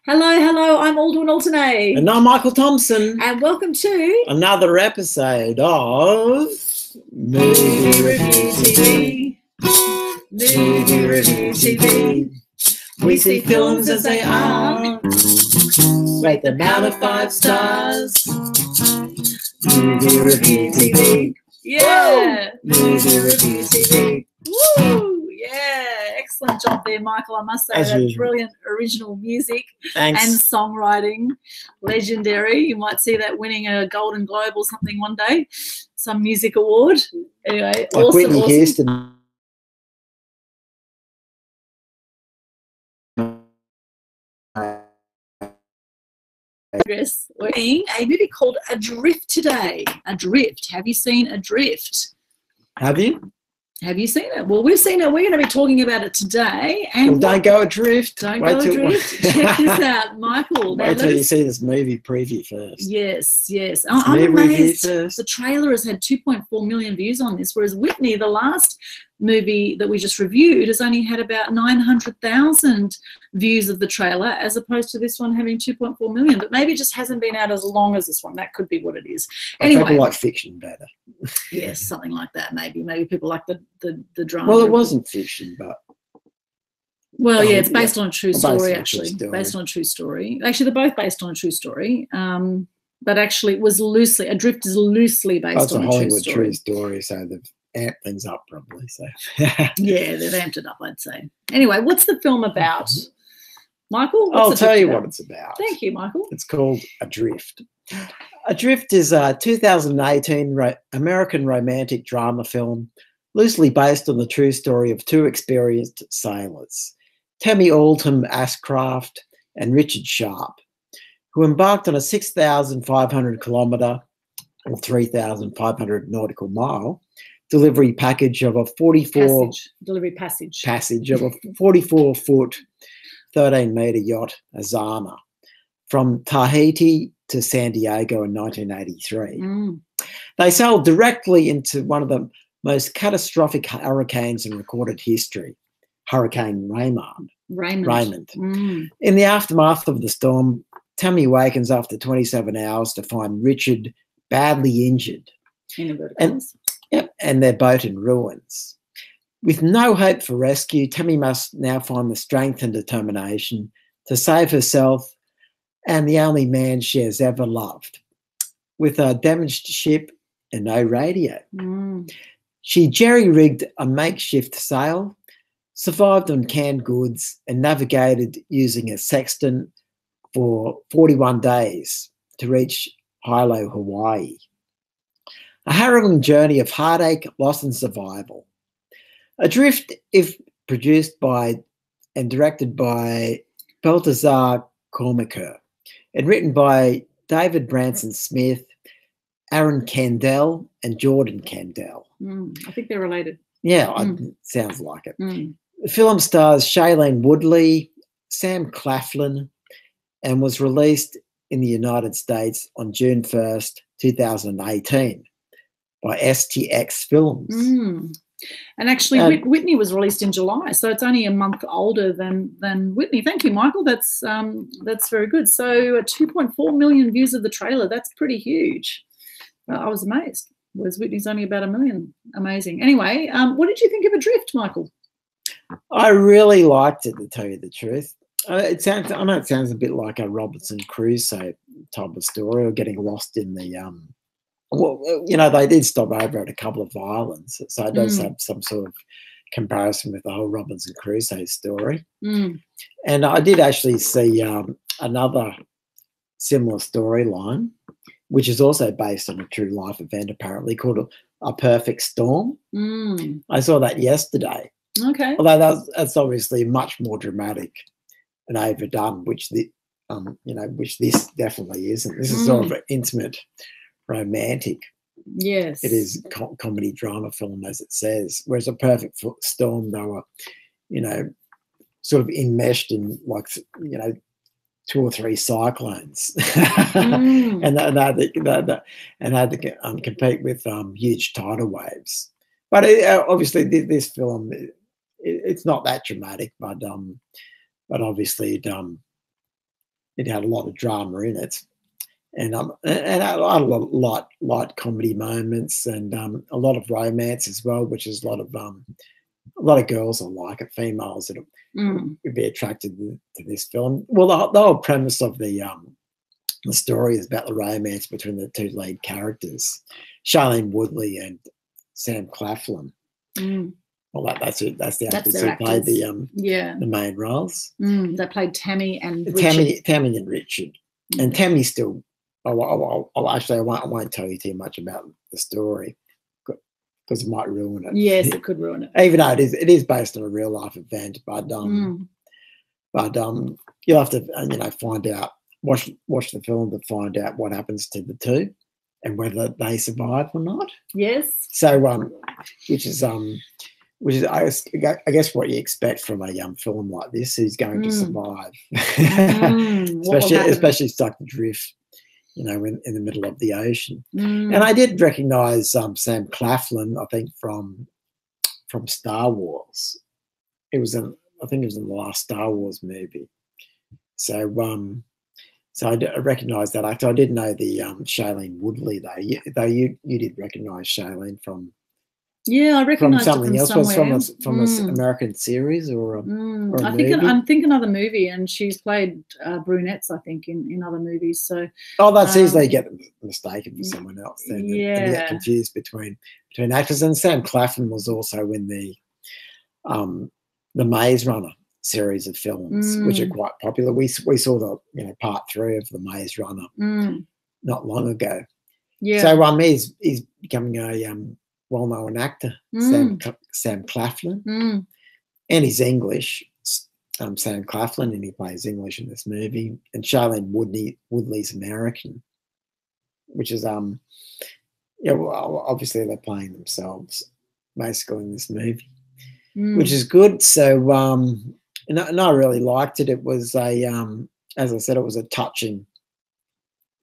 Hello, I'm Aldwyn Altuney. And I'm Michael Thompson. And welcome to another episode of Movie Review TV. Movie Review TV. We see films as they are. Rate them out of 5 stars. Movie Review TV. Yeah. Movie Review TV. Woo! Yeah, excellent job there, Michael. I must say As that usual. brilliant original music Thanks. and songwriting, legendary. You might see that winning a Golden Globe or something one day, some music award. Anyway, like awesome, Whitney awesome. Houston. We're seeing a movie called Adrift today. Adrift. Have you seen Adrift? Have you? Have you seen it? Well, we've seen it. We're going to be talking about it today. And Well, don't go adrift. Don't go adrift. Check this out, Michael. Wait till you see this movie preview first. Yes. I'm amazed. The trailer has had 2.4 million views on this, whereas Whitney, the last movie that we just reviewed, has only had about 900,000 views of the trailer, as opposed to this one having 2.4 million. But maybe it just hasn't been out as long as this one. That could be what it is. Anyway, people like fiction better. Yes, something like that. Maybe people like the drama. Well, it wasn't fiction, but well, yeah, it's based on a true story, actually. Based on a true story. Actually, they're both based on a true story. But actually, it was loosely. Adrift is loosely based on a Hollywood true story. So they've amped things up probably. So yeah, they've amped it up, I'd say. Anyway, what's the film about, Michael? I'll tell you what it's about. Thank you, Michael. It's called Adrift. Adrift is a 2018 American romantic drama film, loosely based on the true story of 2 experienced sailors, Tami Oldham Ashcraft and Richard Sharp, who embarked on a 6,500 kilometre or 3,500 nautical mile delivery package of a 44 passage of a 44-foot, 13-metre yacht, Hazana, from Tahiti to San Diego in 1983. They sailed directly into one of the most catastrophic hurricanes in recorded history, Hurricane Raymond. In the aftermath of the storm, Tami awakens after 27 hours to find Richard badly injured and their boat in ruins. With no hope for rescue, Tami must now find the strength and determination to save herself and the only man she has ever loved. With a damaged ship and no radio, she jerry-rigged a makeshift sail, survived on canned goods, and navigated using a sextant for 41 days to reach Hilo, Hawaii. A harrowing journey of heartache, loss, and survival. Adrift, if produced by and directed by Balthazar Kormaker and written by David Branson Smith, Aaron Kandel, and Jordan Kandel. I think they're related. Yeah, sounds like it. The film stars Shailene Woodley, Sam Claflin, and was released in the United States on June 1st, 2018 by STX Films. And actually, Whitney was released in July, so it's only a month older than Whitney. Thank you, Michael. That's very good. So 2.4 million views of the trailer. That's pretty huge. I was amazed. Whereas Whitney's only about 1 million. Amazing. Anyway, what did you think of Adrift, Michael? I really liked it, to tell you the truth. I know it sounds a bit like a Robinson Crusoe type of story, or getting lost in the well, they did stop over at a couple of islands, so it does have some sort of comparison with the whole Robinson Crusoe story. And I did actually see another similar storyline, which is also based on a true life event, apparently, called A Perfect Storm. I saw that yesterday. Okay. Although that's obviously much more dramatic and overdone, which which this definitely isn't. This is sort of an intimate, romantic. Yes. It is comedy drama film, as it says. Whereas A Perfect Storm, they were, sort of enmeshed in 2 or 3 cyclones, and they had to compete with huge tidal waves. But obviously, this film, it's not that dramatic. But obviously, it had a lot of drama in it, and a light comedy moments, and a lot of romance as well, which is a lot of girls will like it, females that would be attracted to this film. Well, the whole premise of the story is about the romance between the two lead characters, Shailene Woodley and Sam Claflin. Well, that's it. That's the actors who played the main roles. They played Tami and Richard. Tami and Richard. And Tami still. I won't tell you too much about the story because it might ruin it. Yes, it could ruin it. Even though it is based on a real life event, but you'll have to find out. Watch the film to find out what happens to the two and whether they survive or not. Yes. So, which is I guess what you expect from a film like this. Who's going to survive, especially stuck adrift, in the middle of the ocean. And I did recognise Sam Claflin, I think from Star Wars. I think it was in the last Star Wars movie. So I recognised that actor. I didn't know the Shailene Woodley though. You did recognise Shailene from. Yeah, I recognised something it else. Somewhere. Was from an American series or a movie? I'm thinking another movie, and she's played brunettes, I think, in other movies. So that's easily get mistaken for someone else. Then and get confused between actors. And Sam Claflin was also in the Maze Runner series of films, which are quite popular. We saw the part 3 of the Maze Runner not long ago. Yeah. So he's becoming a well-known actor, Sam Claflin, and he's English. Sam Claflin, and he plays English in this movie. And Shailene Woodley's American, which is obviously they're playing themselves basically in this movie, which is good. So and I really liked it. It was as I said, it was a touching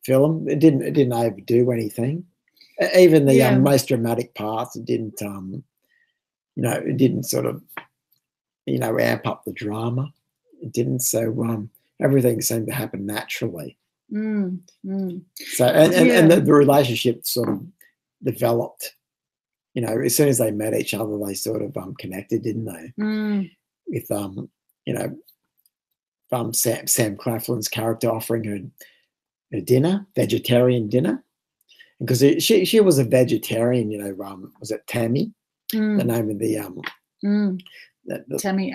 film. It didn't overdo anything. Even the most dramatic parts, it didn't it didn't sort of amp up the drama. It didn't. So everything seemed to happen naturally. So and the relationship sort of developed. As soon as they met each other, they sort of connected, didn't they? With Sam Claflin's character offering her dinner, vegetarian dinner, because she was a vegetarian. Was it Tami? The name of the Tami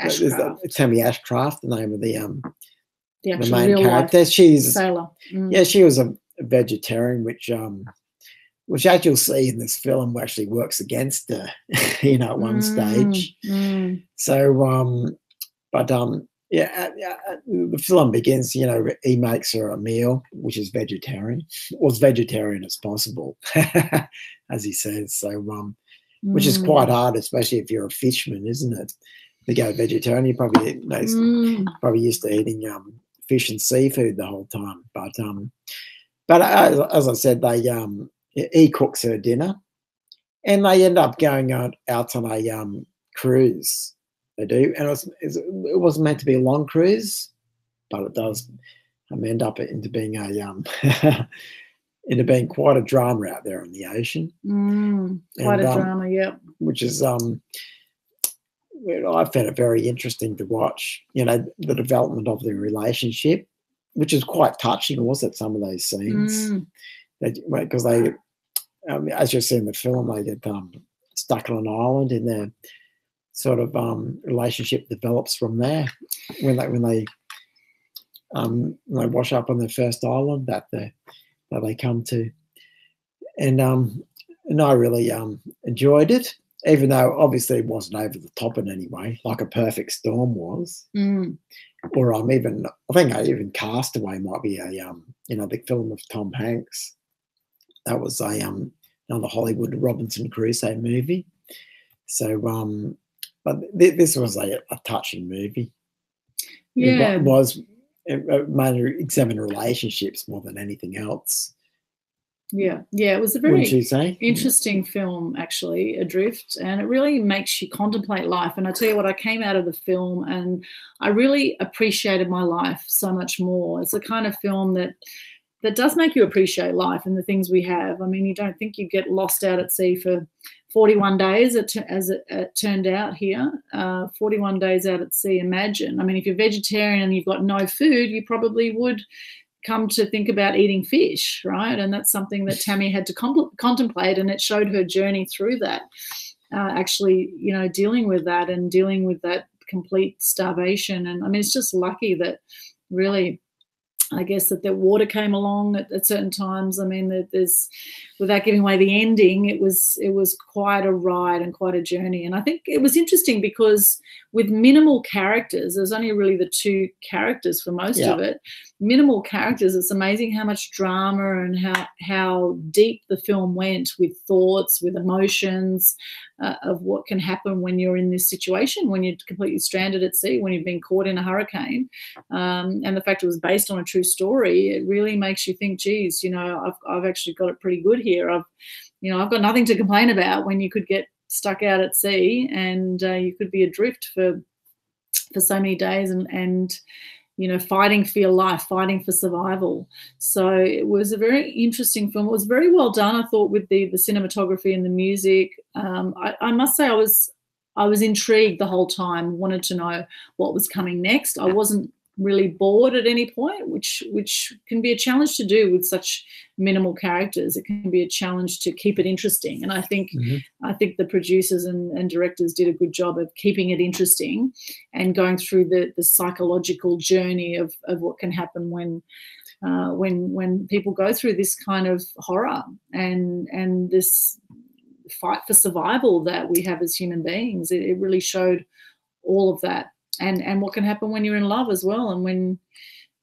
Ashcraft. Tami Ashcraft, the name of the main character. She's sailor. She was a vegetarian, which as you'll see in this film actually works against her, at one stage. So, the film begins, he makes her a meal, which is vegetarian, or as vegetarian as possible, as he says. So, which is quite hard, especially if you're a fisherman, isn't it? To go vegetarian, you probably probably used to eating fish and seafood the whole time. But as I said, he cooks her dinner, and they end up going out on a cruise. They do, and it wasn't meant to be a long cruise, but it does end up into being into being quite a drama out there in the ocean. Quite a drama, yeah. Which is I found it very interesting to watch. The development of the relationship, which is quite touching, wasn't it? Some of those scenes, because they, as you see in the film, they get stuck on an island, and their sort of relationship develops from there. When they wash up on their first island that they come to, and I really enjoyed it, even though obviously it wasn't over the top in any way, like A Perfect Storm was, or I think even Castaway might be the film of Tom Hanks. That was another Hollywood Robinson Crusoe movie. So, but this was a touching movie. Yeah, it made her examine relationships more than anything else. Yeah, it was a Wouldn't very you say? interesting film, actually, Adrift, and it really makes you contemplate life. And I tell you what, I came out of the film and I really appreciated my life so much more. It's the kind of film that does make you appreciate life and the things we have. I mean, you don't think you get lost out at sea for 41 days, as it turned out here. 41 days out at sea, imagine. I mean, if you're vegetarian and you've got no food, you probably would come to think about eating fish, right? And that's something that Tami had to contemplate, and it showed her journey through that, actually, dealing with that and dealing with that complete starvation. And I mean, it's just lucky that really, I guess, that the water came along at certain times. I mean, there's, without giving away the ending, it was quite a ride and quite a journey. And I think it was interesting because with minimal characters, there's only really the two characters for most of it. Minimal characters, it's amazing how much drama and how deep the film went with thoughts, with emotions, of what can happen when you're in this situation, when you're completely stranded at sea, when you've been caught in a hurricane. And the fact it was based on a true story, it really makes you think, geez, I've actually got it pretty good here. I've got nothing to complain about when you could get stuck out at sea and you could be adrift for so many days and fighting for your life, fighting for survival. So it was a very interesting film. It was very well done, I thought, with the cinematography and the music. I must say I was intrigued the whole time, wanted to know what was coming next. I wasn't really bored at any point, which can be a challenge to do with such minimal characters. It can be a challenge to keep it interesting. And I think the producers and directors did a good job of keeping it interesting and going through the psychological journey of what can happen when people go through this kind of horror and this fight for survival that we have as human beings. It really showed all of that. And what can happen when you're in love as well, and when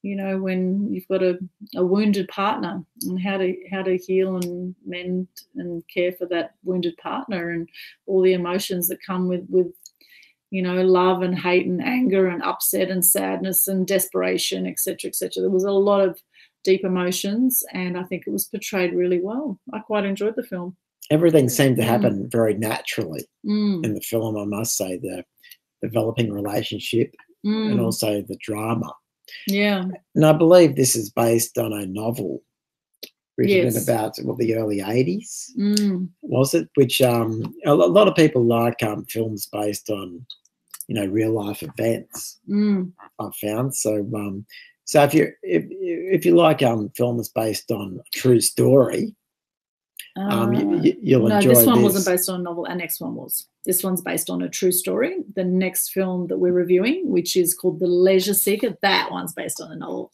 you've got a wounded partner, and how to heal and mend and care for that wounded partner, and all the emotions that come with love and hate and anger and upset and sadness and desperation, etc., etc. There was a lot of deep emotions, and I think it was portrayed really well. I quite enjoyed the film. Everything seemed to happen very naturally in the film, I must say. The developing relationship and also the drama. Yeah. And I believe this is based on a novel written in about the early 80s, was it? Which a lot of people like films based on, real life events, I've found. So so if you like films based on a true story, you'll enjoy this one wasn't based on a novel. Our next one was. This one's based on a true story. The next film that we're reviewing, which is called The Leisure Seeker, that one's based on a novel.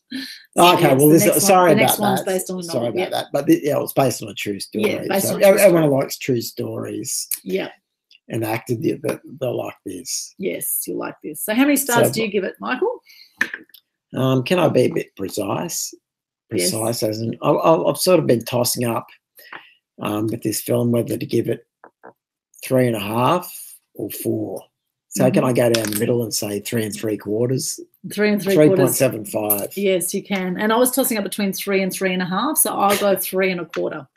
So okay, yes, sorry about that. The next one's based on a novel. Sorry about that. But it's based on a true story. Yeah, based on a true true everyone story. likes true stories. Yeah. And acted, they'll like this. Yes, you like this. So how many stars do you give it, Michael? Can I be a bit precise? Precise as in, I've sort of been tossing up with this film whether to give it 3.5 or 4. So can I go down the middle and say 3 3/4? 3 3/4. 3.75. Yes, you can. And I was tossing up between 3 and 3.5, so I'll go 3 1/4.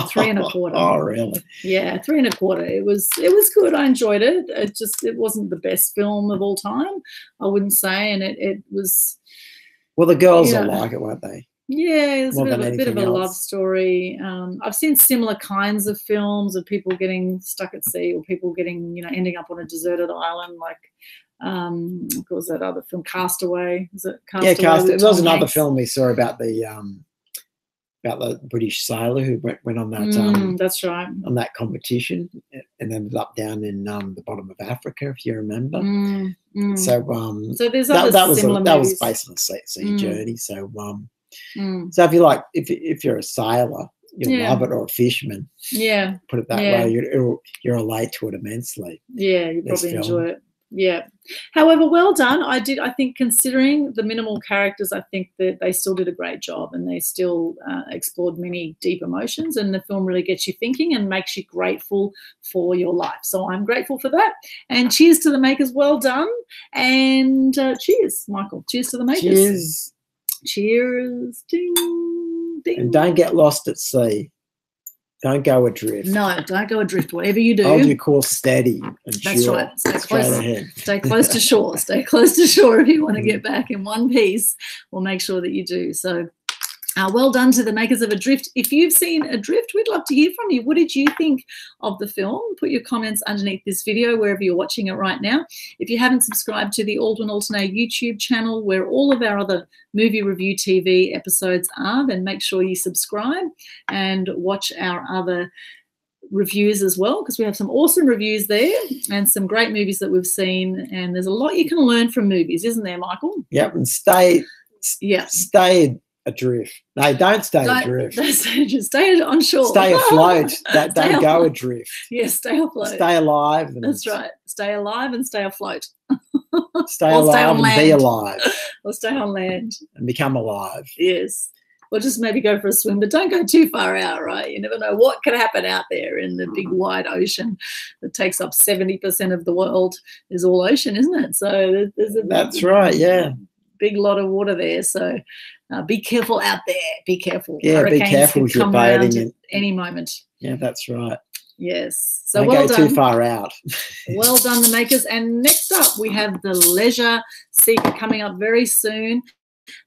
3 1/4. Oh, really? Yeah, 3 1/4. It was good. I enjoyed it. It wasn't the best film of all time, I wouldn't say, and it was. Well, the girls will like it, won't they? Yeah, it's a bit of a love story. I've seen similar kinds of films of people getting stuck at sea or people getting, ending up on a deserted island, like what was that other film, Castaway? Is it Castaway? Yeah, Castaway. There was another film we saw about the British sailor who went on that. That's right. On that competition and ended up down in the bottom of Africa, if you remember. So there's other similar movies. That was based on a sea journey. So so if you're a sailor, you'll love it, or a fisherman. Yeah. Put it that way, you'll relate to it immensely. Yeah, you probably enjoy it. Yeah. However, well done. I think considering the minimal characters, I think that they still did a great job, and they still explored many deep emotions, and the film really gets you thinking and makes you grateful for your life. So I'm grateful for that. And cheers to the makers. Well done. And cheers, Michael. Cheers to the makers. Cheers. Cheers. Ding, ding. And don't get lost at sea. Don't go adrift. No, don't go adrift. Whatever you do, hold your course steady and that's sure. right. Stay Straight close. ahead. Stay close to shore. Stay close to shore if you want to get back in one piece. We'll make sure that you do. So, well done to the makers of Adrift. If you've seen Adrift, we'd love to hear from you. What did you think of the film? Put your comments underneath this video, wherever you're watching it right now. If you haven't subscribed to the Aldwyn Altuney YouTube channel, where all of our other movie review TV episodes are, then make sure you subscribe and watch our other reviews as well, because we have some awesome reviews there and some great movies that we've seen. And there's a lot you can learn from movies, isn't there, Michael? Yep, and stay adrift. No, don't stay adrift. Stay on shore. Stay afloat. Don't go adrift. Yes, stay afloat. Stay alive. That's right. Stay alive and stay afloat. Stay alive and be alive. Or stay on land. And become alive. Yes. Or just maybe go for a swim, but don't go too far out, right? You never know what could happen out there in the big wide ocean that takes up 70% of the world is all ocean, isn't it? So that's right, yeah. Big lot of water there. So be careful out there. Be careful. Yeah, Hurricanes be careful if you're boating at any moment. Yeah, that's right. Yes. So don't well go done. too far out. Well done, the makers. And next up, we have the Leisure Seeker coming up very soon.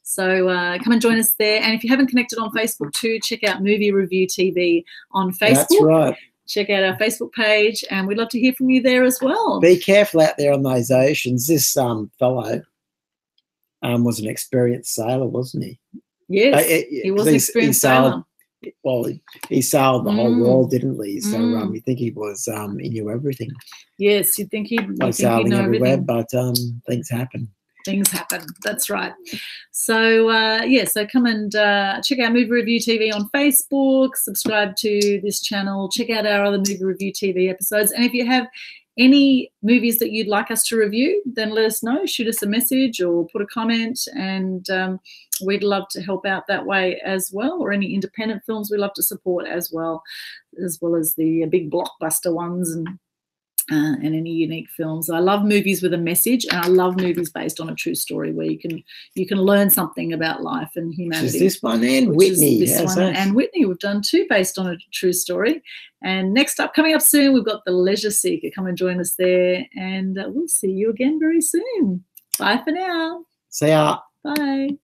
So come and join us there. And if you haven't connected on Facebook too, check out Movie Review TV on Facebook. That's right. Check out our Facebook page, and we'd love to hear from you there as well. Be careful out there on those oceans. This fellow was an experienced sailor, wasn't he? Yes, he was an experienced sailor. Well, he sailed the whole world, didn't he? So you think he was he knew everything. Yes, you'd think he'd know everywhere, everything. But things happen. Things happen. That's right. So, so come and check out Movie Review TV on Facebook, subscribe to this channel, check out our other Movie Review TV episodes. And if you have any movies that you'd like us to review, then let us know. Shoot us a message or put a comment, and we'd love to help out that way as well. Or any independent films we love to support as well as the big blockbuster ones and any unique films. I love movies with a message, and I love movies based on a true story where you can learn something about life and humanity. Is this one and Whitney? And Whitney. We've done two based on a true story. And next up, coming up soon, we've got the Leisure Seeker. Come and join us there, and we'll see you again very soon. Bye for now. See ya. Bye.